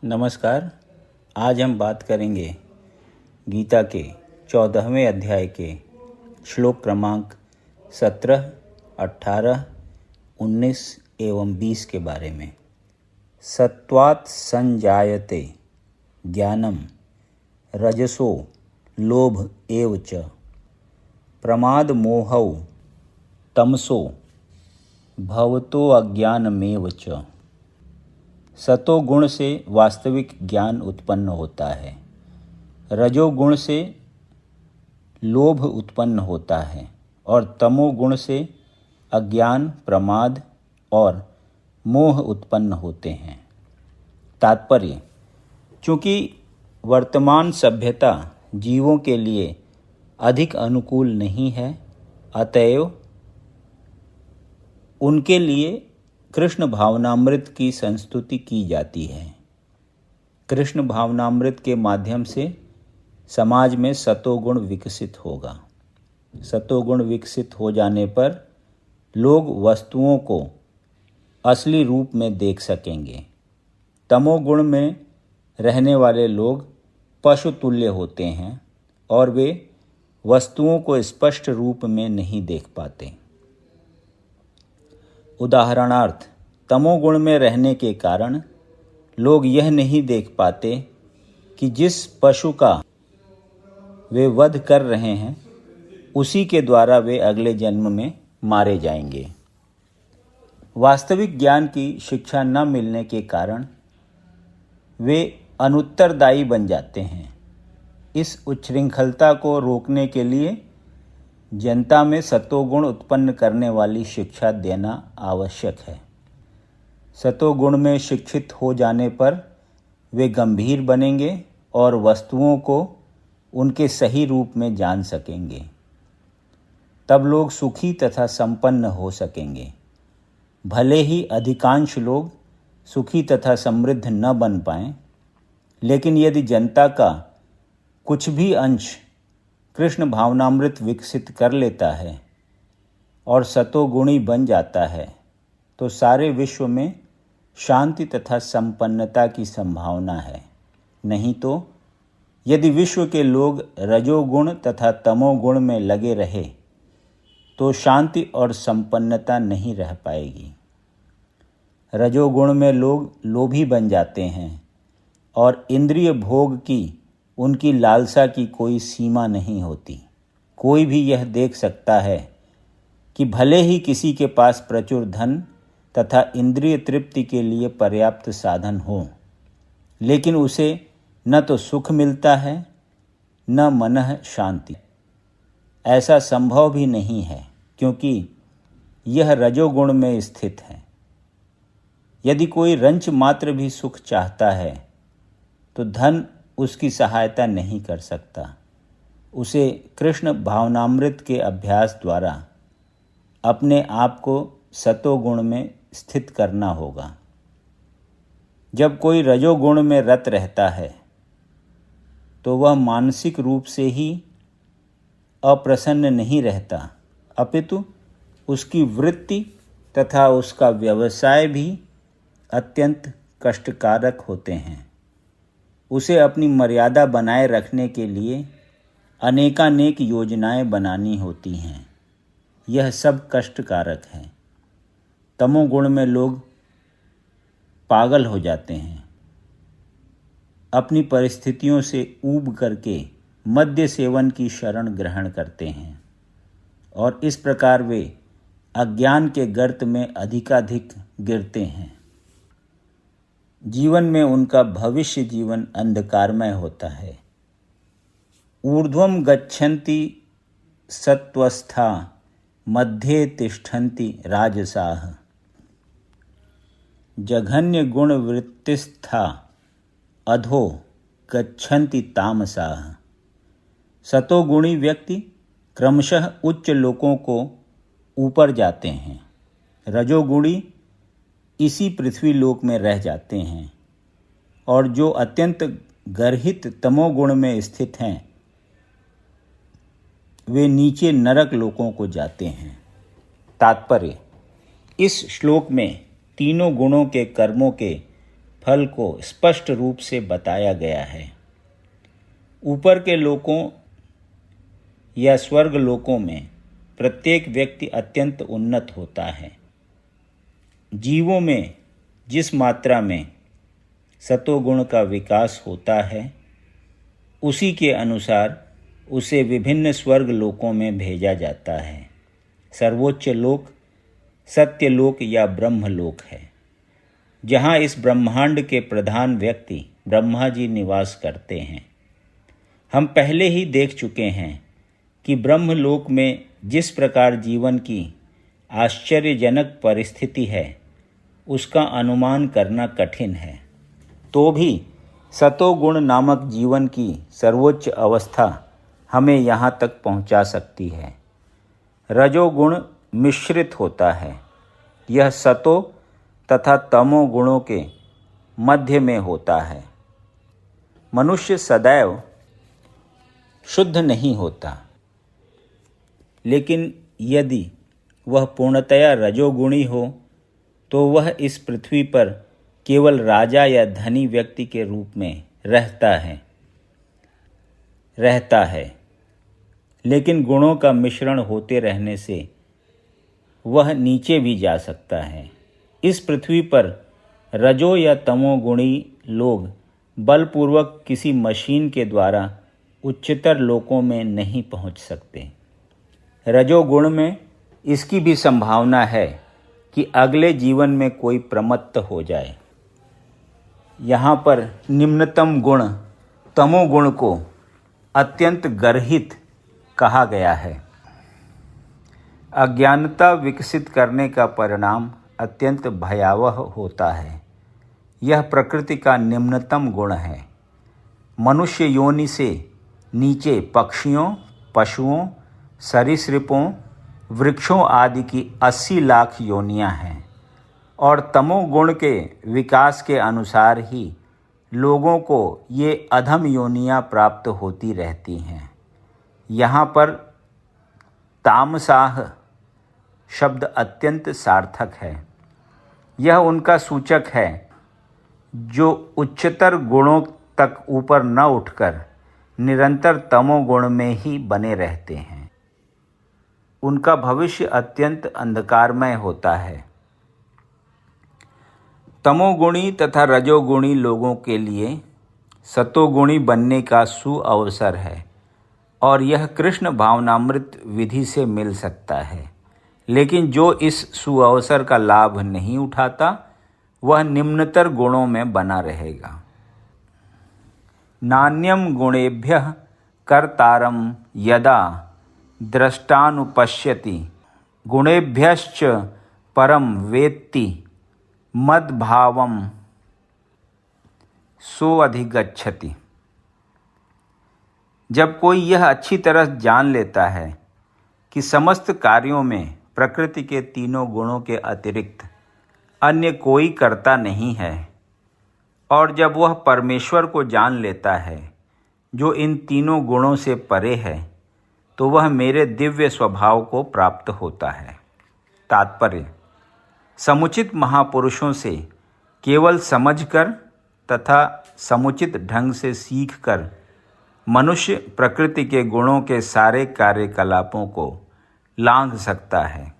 नमस्कार। आज हम बात करेंगे गीता के 14वें अध्याय के श्लोक क्रमांक 17, 18, 19 एवं 20 के बारे में। सत्वात् संजायते ज्ञानम रजसो लोभ एव च प्रमाद मोहौ तमसो भवतो अज्ञानमेव च। सतोगुण से वास्तविक ज्ञान उत्पन्न होता है, रजोगुण से लोभ उत्पन्न होता है और तमोगुण से अज्ञान, प्रमाद और मोह उत्पन्न होते हैं। तात्पर्य: चूँकि वर्तमान सभ्यता जीवों के लिए अधिक अनुकूल नहीं है, अतएव उनके लिए कृष्ण भावनामृत की संस्तुति की जाती है। कृष्ण भावनामृत के माध्यम से समाज में सतोगुण विकसित होगा। सतोगुण विकसित हो जाने पर लोग वस्तुओं को असली रूप में देख सकेंगे। तमोगुण में रहने वाले लोग पशु तुल्य होते हैं और वे वस्तुओं को स्पष्ट रूप में नहीं देख पाते। उदाहरणार्थ, तमोगुण में रहने के कारण लोग यह नहीं देख पाते कि जिस पशु का वे वध कर रहे हैं उसी के द्वारा वे अगले जन्म में मारे जाएंगे। वास्तविक ज्ञान की शिक्षा न मिलने के कारण वे अनुत्तरदायी बन जाते हैं। इस उच्छृंखलता को रोकने के लिए जनता में सतोगुण उत्पन्न करने वाली शिक्षा देना आवश्यक है। सतोगुण में शिक्षित हो जाने पर वे गंभीर बनेंगे और वस्तुओं को उनके सही रूप में जान सकेंगे। तब लोग सुखी तथा संपन्न हो सकेंगे। भले ही अधिकांश लोग सुखी तथा समृद्ध न बन पाएं, लेकिन यदि जनता का कुछ भी अंश कृष्ण भावनामृत विकसित कर लेता है और सतोगुणी बन जाता है तो सारे विश्व में शांति तथा संपन्नता की संभावना है। नहीं तो यदि विश्व के लोग रजोगुण तथा तमोगुण में लगे रहे तो शांति और संपन्नता नहीं रह पाएगी। रजोगुण में लोग लोभी बन जाते हैं और इंद्रिय भोग की उनकी लालसा की कोई सीमा नहीं होती। कोई भी यह देख सकता है कि भले ही किसी के पास प्रचुर धन तथा इंद्रिय तृप्ति के लिए पर्याप्त साधन हो, लेकिन उसे न तो सुख मिलता है न मनः शांति। ऐसा संभव भी नहीं है, क्योंकि यह रजोगुण में स्थित है। यदि कोई रंच मात्र भी सुख चाहता है तो धन उसकी सहायता नहीं कर सकता। उसे कृष्ण भावनामृत के अभ्यास द्वारा अपने आप को सतोगुण में स्थित करना होगा। जब कोई रजोगुण में रत रहता है तो वह मानसिक रूप से ही अप्रसन्न नहीं रहता, अपितु उसकी वृत्ति तथा उसका व्यवसाय भी अत्यंत कष्टकारक होते हैं। उसे अपनी मर्यादा बनाए रखने के लिए अनेकानेक योजनाएं बनानी होती हैं। यह सब कष्टकारक है। तमोगुण में लोग पागल हो जाते हैं। अपनी परिस्थितियों से ऊब करके मद्य सेवन की शरण ग्रहण करते हैं और इस प्रकार वे अज्ञान के गर्त में अधिकाधिक गिरते हैं। जीवन में उनका भविष्य जीवन अंधकारमय होता है। ऊर्ध्वं गच्छन्ति सत्वस्था मध्ये तिष्ठन्ति राजसाः जघन्य गुण वृत्तिस्था अधो गच्छन्ति तामसाः। सतोगुणी व्यक्ति क्रमशः उच्च लोकों को ऊपर जाते हैं, रजोगुणी इसी पृथ्वी लोक में रह जाते हैं और जो अत्यंत गर्हित तमोगुण में स्थित हैं वे नीचे नरक लोकों को जाते हैं। तात्पर्य: इस श्लोक में तीनों गुणों के कर्मों के फल को स्पष्ट रूप से बताया गया है। ऊपर के लोकों या स्वर्ग लोकों में प्रत्येक व्यक्ति अत्यंत उन्नत होता है। जीवों में जिस मात्रा में सतोगुण का विकास होता है, उसी के अनुसार उसे विभिन्न स्वर्ग लोकों में भेजा जाता है। सर्वोच्च लोक सत्यलोक या ब्रह्मलोक है, जहाँ इस ब्रह्मांड के प्रधान व्यक्ति ब्रह्मा जी निवास करते हैं। हम पहले ही देख चुके हैं कि ब्रह्मलोक में जिस प्रकार जीवन की आश्चर्यजनक परिस्थिति है, उसका अनुमान करना कठिन है। तो भी सतोगुण नामक जीवन की सर्वोच्च अवस्था हमें यहाँ तक पहुँचा सकती है। रजोगुण मिश्रित होता है। यह सतो तथा तमो गुणों के मध्य में होता है। मनुष्य सदैव शुद्ध नहीं होता, लेकिन यदि वह पूर्णतया रजोगुणी हो तो वह इस पृथ्वी पर केवल राजा या धनी व्यक्ति के रूप में रहता है। लेकिन गुणों का मिश्रण होते रहने से वह नीचे भी जा सकता है। इस पृथ्वी पर रजो या तमोगुणी लोग बलपूर्वक किसी मशीन के द्वारा उच्चतर लोकों में नहीं पहुंच सकते। रजोगुण में इसकी भी संभावना है कि अगले जीवन में कोई प्रमत्त हो जाए। यहाँ पर निम्नतम गुण तमोगुण को अत्यंत गर्हित कहा गया है। अज्ञानता विकसित करने का परिणाम अत्यंत भयावह होता है। यह प्रकृति का निम्नतम गुण है। मनुष्य योनि से नीचे पक्षियों, पशुओं, सरीसृपों, वृक्षों आदि की 80 लाख योनियां हैं और तमोगुण के विकास के अनुसार ही लोगों को ये अधम योनियां प्राप्त होती रहती हैं। यहाँ पर तामसाह शब्द अत्यंत सार्थक है। यह उनका सूचक है जो उच्चतर गुणों तक ऊपर न उठकर निरंतर तमोगुण में ही बने रहते हैं। उनका भविष्य अत्यंत अंधकारमय होता है। तमोगुणी तथा रजोगुणी लोगों के लिए सतोगुणी बनने का सुअवसर है और यह कृष्ण भावनामृत विधि से मिल सकता है। लेकिन जो इस सुअवसर का लाभ नहीं उठाता, वह निम्नतर गुणों में बना रहेगा। नान्यम गुणेभ्यः कर्तारं यदा द्रष्टानुपश्यति गुणेभ्यश्च परम वेत्ति मद्भावं सोऽधिगच्छति। जब कोई यह अच्छी तरह जान लेता है कि समस्त कार्यों में प्रकृति के तीनों गुणों के अतिरिक्त अन्य कोई कर्ता नहीं है, और जब वह परमेश्वर को जान लेता है जो इन तीनों गुणों से परे है, तो वह मेरे दिव्य स्वभाव को प्राप्त होता है। तात्पर्य: समुचित महापुरुषों से केवल समझकर तथा समुचित ढंग से सीखकर मनुष्य प्रकृति के गुणों के सारे कार्यकलापों को लांघ सकता है।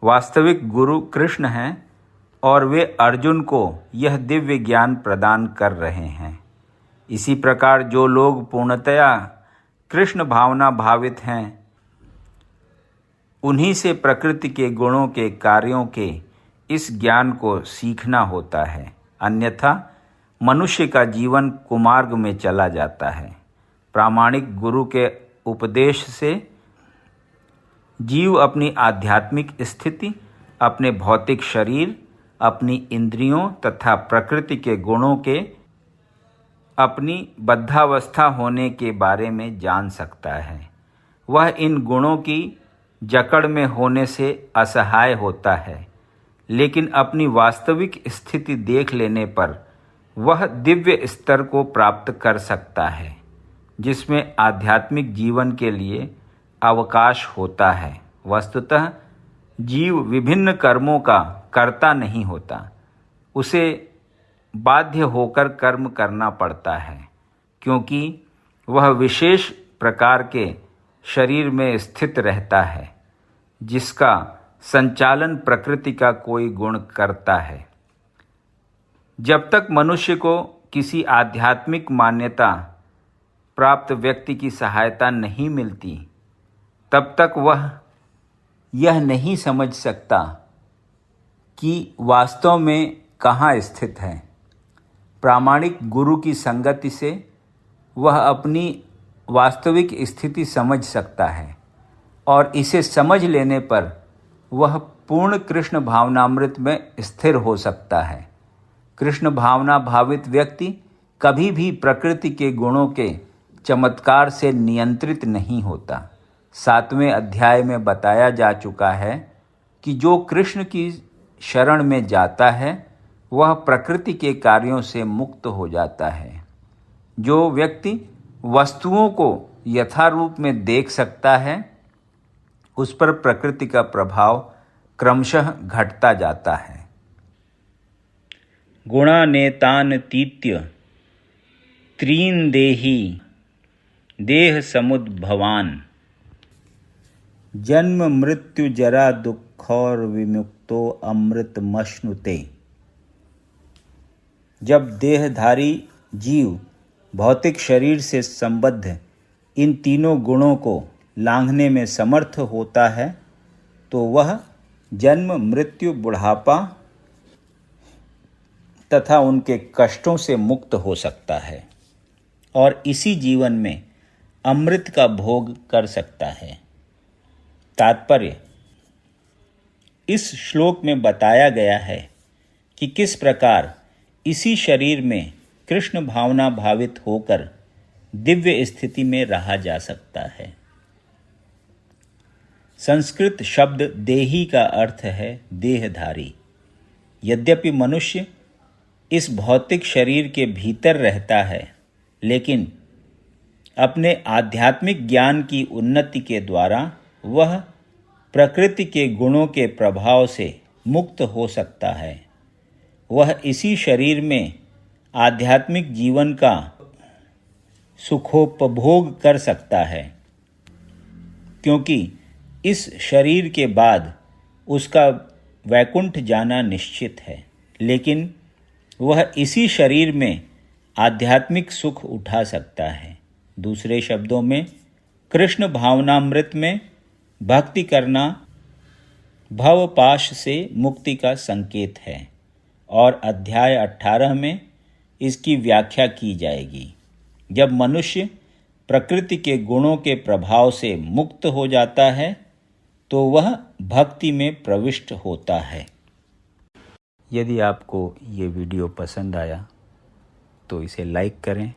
वास्तविक गुरु कृष्ण हैं और वे अर्जुन को यह दिव्य ज्ञान प्रदान कर रहे हैं। इसी प्रकार जो लोग पूर्णतया कृष्ण भावना भावित हैं, उन्हीं से प्रकृति के गुणों के कार्यों के इस ज्ञान को सीखना होता है। अन्यथा मनुष्य का जीवन कुमार्ग में चला जाता है। प्रामाणिक गुरु के उपदेश से जीव अपनी आध्यात्मिक स्थिति, अपने भौतिक शरीर, अपनी इंद्रियों तथा प्रकृति के गुणों के अपनी बद्धावस्था होने के बारे में जान सकता है। वह इन गुणों की जकड़ में होने से असहाय होता है, लेकिन अपनी वास्तविक स्थिति देख लेने पर वह दिव्य स्तर को प्राप्त कर सकता है, जिसमें आध्यात्मिक जीवन के लिए अवकाश होता है। वस्तुतः जीव विभिन्न कर्मों का कर्ता नहीं होता, उसे बाध्य होकर कर्म करना पड़ता है, क्योंकि वह विशेष प्रकार के शरीर में स्थित रहता है जिसका संचालन प्रकृति का कोई गुण करता है। जब तक मनुष्य को किसी आध्यात्मिक मान्यता प्राप्त व्यक्ति की सहायता नहीं मिलती, तब तक वह यह नहीं समझ सकता कि वास्तव में कहाँ स्थित है। प्रामाणिक गुरु की संगति से वह अपनी वास्तविक स्थिति समझ सकता है और इसे समझ लेने पर वह पूर्ण कृष्ण भावनामृत में स्थिर हो सकता है। कृष्ण भावना भावित व्यक्ति कभी भी प्रकृति के गुणों के चमत्कार से नियंत्रित नहीं होता। 7वें अध्याय में बताया जा चुका है कि जो कृष्ण की शरण में जाता है वह प्रकृति के कार्यों से मुक्त हो जाता है। जो व्यक्ति वस्तुओं को यथारूप में देख सकता है उस पर प्रकृति का प्रभाव क्रमशः घटता जाता है। गुणानेतानतीत्य त्रीन देही देह समुद्भवान जन्म मृत्यु जरा दुखौर विमुक्तो अमृतमश्नुते। जब देहधारी जीव भौतिक शरीर से संबद्ध इन तीनों गुणों को लांघने में समर्थ होता है तो वह जन्म मृत्यु बुढ़ापा तथा उनके कष्टों से मुक्त हो सकता है और इसी जीवन में अमृत का भोग कर सकता है। तात्पर्य: इस श्लोक में बताया गया है कि किस प्रकार इसी शरीर में कृष्ण भावना भावित होकर दिव्य स्थिति में रहा जा सकता है। संस्कृत शब्द देही का अर्थ है देहधारी। यद्यपि मनुष्य इस भौतिक शरीर के भीतर रहता है, लेकिन अपने आध्यात्मिक ज्ञान की उन्नति के द्वारा वह प्रकृति के गुणों के प्रभाव से मुक्त हो सकता है। वह इसी शरीर में आध्यात्मिक जीवन का सुखोपभोग कर सकता है, क्योंकि इस शरीर के बाद उसका वैकुंठ जाना निश्चित है। लेकिन वह इसी शरीर में आध्यात्मिक सुख उठा सकता है। दूसरे शब्दों में, कृष्ण भावनामृत में भक्ति करना भवपाश से मुक्ति का संकेत है और अध्याय 18 में इसकी व्याख्या की जाएगी। जब मनुष्य प्रकृति के गुणों के प्रभाव से मुक्त हो जाता है तो वह भक्ति में प्रविष्ट होता है। यदि आपको ये वीडियो पसंद आया तो इसे लाइक करें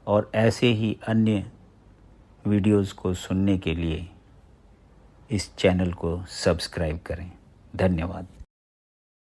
और ऐसे ही अन्य वीडियोज़ को सुनने के लिए इस चैनल को सब्सक्राइब करें। धन्यवाद।